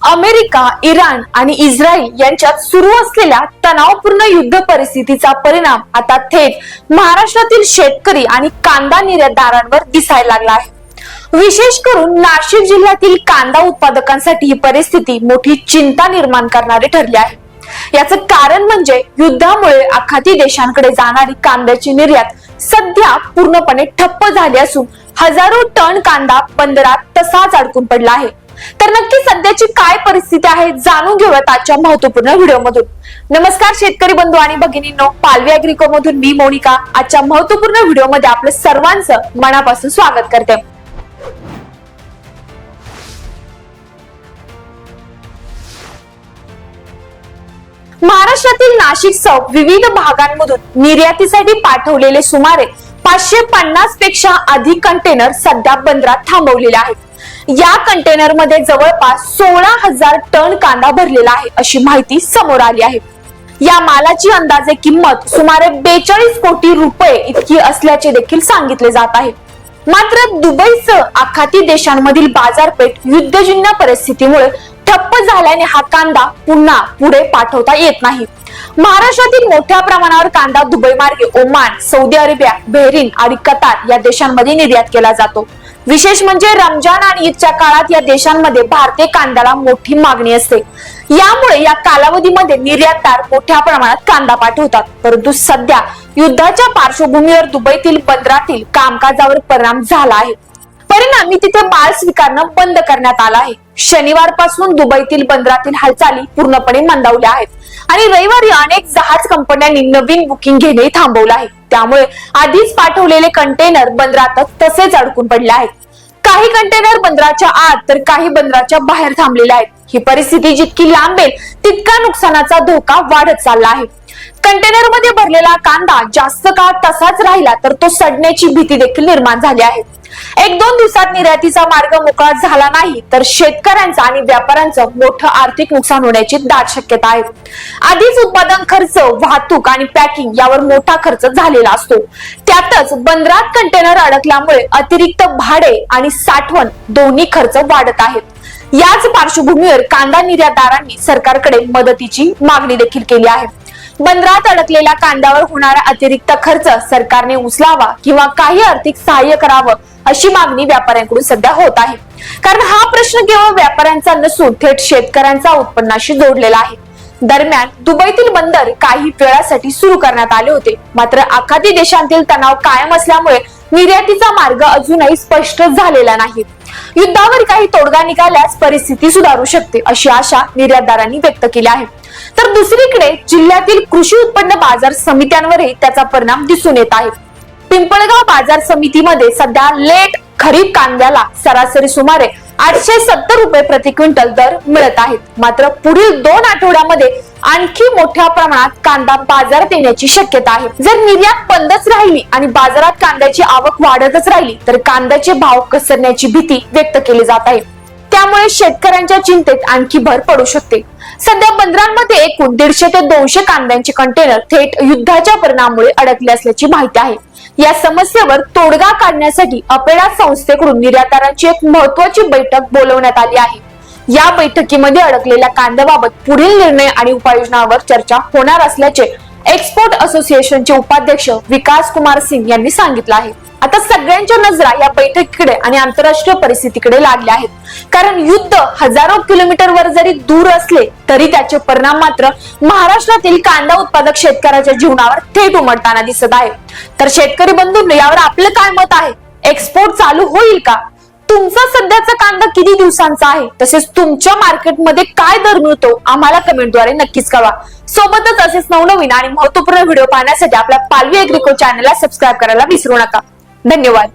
America, Iran आणि Israel यांच्यात सुरू असलेल्या तणावपूर्ण युद्ध परिस्थितीचा परिणाम आता थेट महाराष्ट्रातील शेतकरी आणि कांदा निर्यातदारांवर दिसायला लागला आहे। विशेष करून नाशिक जिल्ह्यातील कांदा उत्पादकांसाठी ही परिस्थिती मोठी चिंता निर्माण करणारी ठरली आहे। याचं कारण म्हणजे युद्धामुळे आखाती देशांकडे जाणारी कांद्याची निर्यात सध्या पूर्णपणे ठप्प झाली असून हजारो टन कांदा बंदरात तसाच अडकून पडला आहे। तर नक्की सध्याची काय परिस्थिती आहे जाणून घेऊयात आजच्या महत्त्वपूर्ण व्हिडिओमधून। नमस्कार शेतकरी बंधू आणि भगिनींनो, पालवी अॅग्रिको मधून मी मोनिका आजच्या महत्त्वपूर्ण व्हिडिओमध्ये आपलं सर्वांचं मनापासून स्वागत करते। महाराष्ट्रातील नाशिकसह विविध भागांमधून निर्यातीसाठी पाठवलेले सुमारे 550 पेक्षा अधिक कंटेनर सध्या बंदरात थांबवलेले आहेत। या कंटेनर मध्ये जवळपास 16,000 टन कांदा भरलेला आहे अशी माहिती समोर आली आहे। या मालाची अंदाजे किंमत सुमारे 42 कोटी रुपये इतकी असल्याचे देखील सांगितले जात आहे। मात्र दुबईसह आखाती देशांमधील बाजारपेठ युद्धजन्य परिस्थितीमुळे ठप्प झाल्याने हा कांदा पुन्हा पुढे पाठवता येत नाही। महाराष्ट्रातील मोठ्या प्रमाणावर कांदा दुबई मार्गे ओमान, सौदी अरेबिया, बहरीन आणि कतार या देशांमध्ये निर्यात केला जातो। विशेष म्हणजे रमजान आणि ईदच्या काळात या देशांमध्ये भारतीय कांद्याला मोठी मागणी असते। यामुळे या कालावधीमध्ये निर्यातदार मोठ्या प्रमाणात कांदा पाठवतात। परंतु सध्या युद्धाच्या पार्श्वभूमीवर दुबईतील बंदरातील कामकाजावर परिणाम झाला आहे। परिणामी तिथे माल स्वीकारणं बंद करण्यात आलं आहे। शनिवारपासून दुबईतील बंदरातील हालचाली पूर्णपणे मंदावल्या आहेत आणि रविवारी अनेक जहाज कंपन्यांनी नवीन बुकिंग घेणे थांबवले आहे। त्यामुळे आधीच पाठवलेले कंटेनर बंदरातच तसेच अडकून पडले आहेत। काही कंटेनर बंदराच्या आत तर काही बंदराच्या बाहेर थांबलेले आहेत। ही परिस्थिती जितकी लांबेल तितका नुकसानाचा धोका वाढत चालला आहे। कंटेनर मध्ये भरलेला कांदा जास्त काळ तसाच राहिला तर तो सडण्याची भीती देखील निर्माण झाली आहे। 1-2 दिवसात निर्यातीचा मार्ग मोकळा झाला नाही तर शेतकऱ्यांचं आणि व्यापाऱ्यांचं मोठं आर्थिक नुकसान होण्याची दाट शक्यता आहे। आधीच उत्पादन खर्च, वाहतूक आणि पॅकिंग यावर मोठा खर्च झालेला असतो। त्यातच बंदरात कंटेनर अडकल्यामुळे अतिरिक्त भाडे आणि साठवण दोन्ही खर्च वाढत आहेत। याच पार्श्वभूमीवर कांदा निर्यातदारांनी सरकारकडे मदतीची मागणी देखील केली आहे। बंदरात अडकलेल्या कांद्यावर होणारा अतिरिक्त खर्च सरकारने उचलावा किंवा काही आर्थिक सहाय्य करावं अशी मागणी व्यापाऱ्यांकडून सध्या होत आहे। कारण हा प्रश्न केवळ व्यापाऱ्यांचा नसून थेट शेतकऱ्यांचा उत्पन्नाशी जोडलेला आहे। दरम्यान दुबईतील बंदर काही वेळासाठी सुरू करण्यात आले होते, मात्र आखाती देशांतील तणाव कायम असल्यामुळे निर्यातीचा मार्ग अजूनही स्पष्ट झालेला नाही। युद्धावर काही तोडगा निघाल्यास परिस्थिती सुधारू शकते अशी आशा निर्यातदारांनी व्यक्त केली आहे। तर दुसरीकडे जिल्ह्यातील कृषी उत्पन्न बाजार समित्यांवरही त्याचा परिणाम दिसून येत आहे। पिंपळगाव बाजार समितीमध्ये सध्या लेट खरीप कांद्याला सरासरी सुमारे 870 रुपये प्रति क्विंटल दर मिळत आहेत। मात्र पुढील 2 आठवड्यामध्ये आणखी मोठ्या प्रमाणात कांदा बाजारात येण्याची शक्यता आहे। जर निर्यात बंदच राहिली आणि बाजारात कांद्याची आवक वाढतच राहिली तर कांद्याचे भाव घसरण्याची भीती व्यक्त केली जात आहे। त्यामुळे शेतकऱ्यांच्या चिंतेत आणखी भर पडू शकते। सध्या बंदरांमध्ये एकूण 150 ते 200 कांद्यांचे कंटेनर थेट युद्धाच्या परिणामामुळे अडकले असल्याची माहिती आहे। या समस्येवर तोडगा काढण्यासाठी अपेडा संस्थेकडून निर्यातदारांची एक महत्त्वाची बैठक बोलवण्यात आली आहे। या बैठकीमध्ये अडकलेल्या कांद्याबाबत पुढील निर्णय आणि उपाययोजनांवर चर्चा होणार असल्याचे एक्सपोर्ट असोसिएशनचे उपाध्यक्ष विकास कुमार सिंग यांनी सांगितलं आहे। आता सगळ्यांच्या नजरा या बैठकीकडे आणि आंतरराष्ट्रीय परिस्थितीकडे लागल्या आहेत, कारण युद्ध हजारो किलोमीटरवर जरी दूर असले तरी त्याचे परिणाम मात्र महाराष्ट्रातील कांदा उत्पादक शेतकऱ्याच्या जीवनावर थेट उमटताना दिसत आहे। तर शेतकरी बंधूंनो, यावर आपलं काय मत आहे? एक्सपोर्ट चालू होईल का? तुमचा सध्याचा कांदा किती दिवसांचा आहे? तसेच तुमच्या मार्केटमध्ये काय दर मिळतो? आम्हाला कमेंटद्वारे नक्कीच कळवा। सोबतच असेच नवनवीन आणि महत्त्वपूर्ण व्हिडिओ पाहण्यासाठी आपल्या पालवी अॅग्रिको चॅनलला सबस्क्राईब करायला विसरू नका। धन्यवाद।